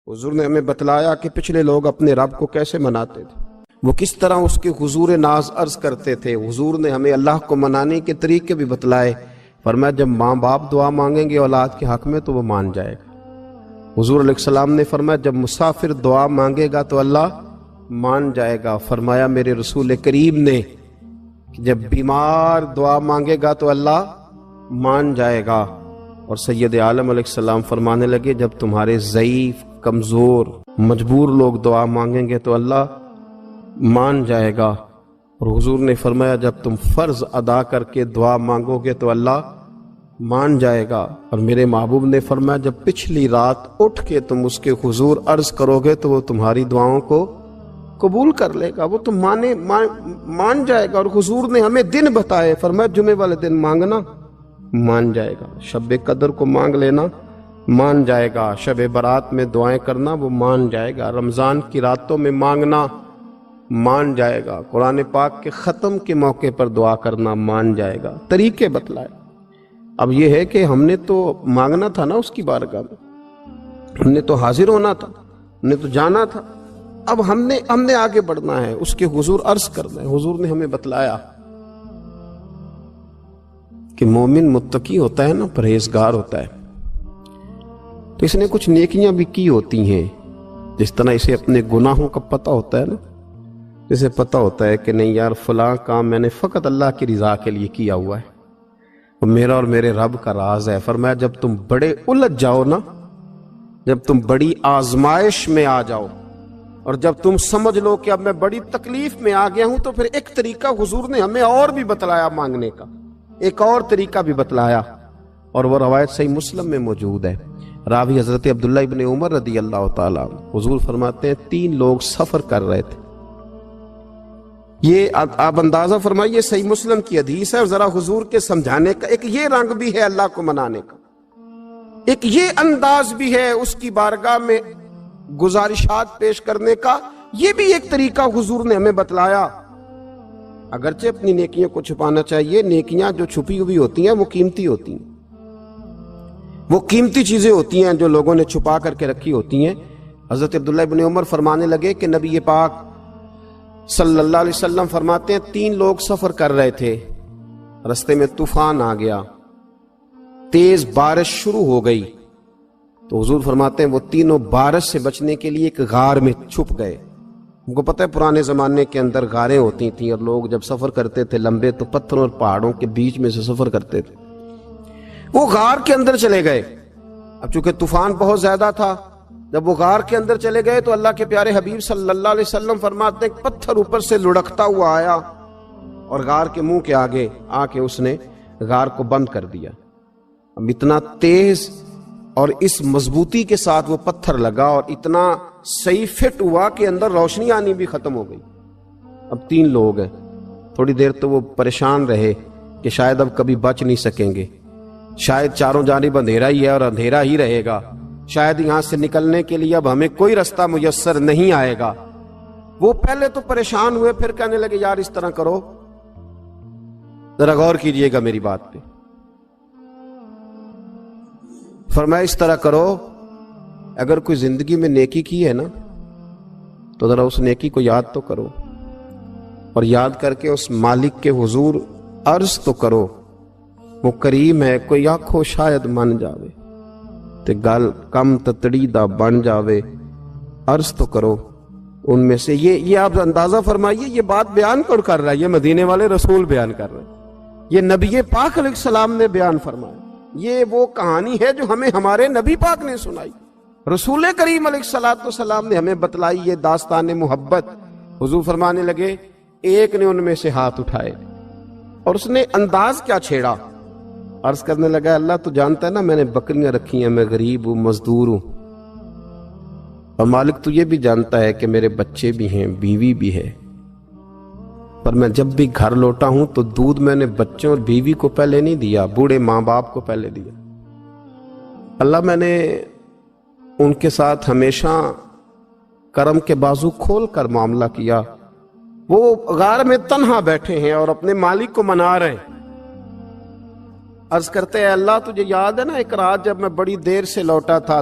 حضور نے ہمیں بتلایا کہ پچھلے لوگ اپنے رب کو کیسے مناتے تھے، وہ کس طرح اس کے حضور ناز عرض کرتے تھے۔ حضور نے ہمیں اللہ کو منانے کے طریقے بھی بتلائے، فرمایا جب ماں باپ دعا مانگیں گے اولاد کے حق میں تو وہ مان جائے گا۔ حضور علیہ السلام نے فرمایا جب مسافر دعا مانگے گا تو اللہ مان جائے گا۔ فرمایا میرے رسول کریم نے کہ جب بیمار دعا مانگے گا تو اللہ مان جائے گا۔ اور سید عالم علیہ السلام فرمانے لگے جب تمہارے ضعیف، کمزور، مجبور لوگ دعا مانگیں گے تو اللہ مان جائے گا۔ اور حضور نے فرمایا جب تم فرض ادا کر کے دعا مانگو گے تو اللہ مان جائے گا۔ اور میرے محبوب نے فرمایا جب پچھلی رات اٹھ کے تم اس کے حضور عرض کرو گے تو وہ تمہاری دعاؤں کو قبول کر لے گا، وہ تم مان جائے گا۔ اور حضور نے ہمیں دن بتائے، فرمایا جمعے والے دن مانگنا مان جائے گا، شب قدر کو مانگ لینا مان جائے گا، شب برات میں دعائیں کرنا وہ مان جائے گا، رمضان کی راتوں میں مانگنا مان جائے گا، قرآن پاک کے ختم کے موقع پر دعا کرنا مان جائے گا۔ طریقے بتلائے۔ اب یہ ہے کہ ہم نے تو مانگنا تھا نا اس کی بارگاہ میں، ہم نے تو حاضر ہونا تھا، ہم نے تو جانا تھا۔ اب ہم نے آگے بڑھنا ہے، اس کے حضور عرض کرنا ہے۔ حضور نے ہمیں بتلایا کہ مومن متقی ہوتا ہے نا، پرہیزگار ہوتا ہے، تو اس نے کچھ نیکیاں بھی کی ہوتی ہیں، جس طرح اسے اپنے گناہوں کا پتہ ہوتا ہے نا، جسے پتہ ہوتا ہے کہ نہیں یار فلاں کام میں نے فقط اللہ کی رضا کے لیے کیا ہوا ہے، وہ میرا اور میرے رب کا راز ہے۔ فرمایا جب تم بڑے الجھ جاؤ نا، جب تم بڑی آزمائش میں آ جاؤ اور جب تم سمجھ لو کہ اب میں بڑی تکلیف میں آ گیا ہوں، تو پھر ایک طریقہ حضور نے ہمیں اور بھی بتلایا مانگنے کا، ایک اور طریقہ بھی بتلایا، اور وہ روایت صحیح مسلم میں موجود ہے۔ راوی حضرت عبداللہ ابن عمر رضی اللہ تعالیٰ عنہ، حضور فرماتے ہیں 3 لوگ سفر کر رہے تھے۔ یہ آپ اندازہ فرمائیے صحیح مسلم کی حدیث ہے، اور ذرا حضور کے سمجھانے کا ایک یہ رنگ بھی ہے اللہ کو منانے کا، ایک یہ انداز بھی ہے اس کی بارگاہ میں گزارشات پیش کرنے کا، یہ بھی ایک طریقہ حضور نے ہمیں بتلایا۔ اگرچہ اپنی نیکیوں کو چھپانا چاہیے، نیکیاں جو چھپی ہوئی ہوتی ہیں وہ قیمتی ہوتی ہیں، وہ قیمتی چیزیں ہوتی ہیں جو لوگوں نے چھپا کر کے رکھی ہوتی ہیں۔ حضرت عبداللہ ابن عمر فرمانے لگے کہ نبی پاک صلی اللہ علیہ وسلم فرماتے ہیں 3 لوگ سفر کر رہے تھے، رستے میں طوفان آ گیا، تیز بارش شروع ہو گئی، تو حضور فرماتے ہیں وہ تینوں بارش سے بچنے کے لیے ایک غار میں چھپ گئے۔ ہم کو پتہ ہے پرانے زمانے کے اندر غاریں ہوتی تھیں، اور لوگ جب سفر کرتے تھے لمبے تو پتھروں اور پہاڑوں کے بیچ میں سے سفر کرتے تھے۔ وہ غار کے اندر چلے گئے۔ اب چونکہ طوفان بہت زیادہ تھا، جب وہ غار کے اندر چلے گئے تو اللہ کے پیارے حبیب صلی اللہ علیہ وسلم فرماتے ہیں پتھر اوپر سے لڑکتا ہوا آیا اور غار کے منہ کے آگے آ کے اس نے غار کو بند کر دیا۔ اب اتنا تیز اور اس مضبوطی کے ساتھ وہ پتھر لگا اور اتنا صحیح فٹ ہوا کہ اندر روشنی آنی بھی ختم ہو گئی۔ اب 3 لوگ ہیں، تھوڑی دیر تو وہ پریشان رہے کہ شاید اب کبھی بچ نہیں سکیں گے، شاید چاروں جانب اندھیرا ہی ہے اور اندھیرا ہی رہے گا، شاید یہاں سے نکلنے کے لیے اب ہمیں کوئی رستہ میسر نہیں آئے گا۔ وہ پہلے تو پریشان ہوئے، پھر کہنے لگے یار اس طرح کرو، ذرا غور کیجئے گا میری بات پہ۔ فرمایا اس طرح کرو، اگر کوئی زندگی میں نیکی کی ہے نا تو ذرا اس نیکی کو یاد تو کرو، اور یاد کر کے اس مالک کے حضور عرض تو کرو، وہ کریم ہے، کوئی آنکھو شاید من جاوے تے گل کم تتڑی دا بن جاوے، عرض تو کرو ان میں سے۔ یہ آپ اندازہ فرمائیے، یہ بات بیان کون کر رہا ہے؟ یہ مدینے والے رسول بیان کر رہے ہیں، یہ نبی پاک علیہ السلام نے بیان فرمایا، یہ وہ کہانی ہے جو ہمیں ہمارے نبی پاک نے سنائی، رسول کریم علیہ السلام نے ہمیں بتلائی، یہ داستان محبت۔ حضور فرمانے لگے ایک نے ان میں سے ہاتھ اٹھائے اور اس نے انداز کیا چھیڑا، عرض کرنے لگا اللہ تو جانتا ہے نا میں نے بکریاں رکھی ہیں، میں غریب ہوں، مزدور ہوں، اور مالک تو یہ بھی جانتا ہے کہ میرے بچے بھی ہیں، بیوی بھی ہے، پر میں جب بھی گھر لوٹا ہوں تو دودھ میں نے بچوں اور بیوی کو پہلے نہیں دیا، بوڑھے ماں باپ کو پہلے دیا۔ اللہ میں نے ان کے ساتھ ہمیشہ کرم کے بازو کھول کر معاملہ کیا، وہ غار میں تنہا بیٹھے ہیں اور اپنے مالک کو منا رہے ہیں۔ عرض کرتے ہیں اللہ تجھے یاد ہے نا ایک رات جب میں بڑی دیر سے لوٹا تھا،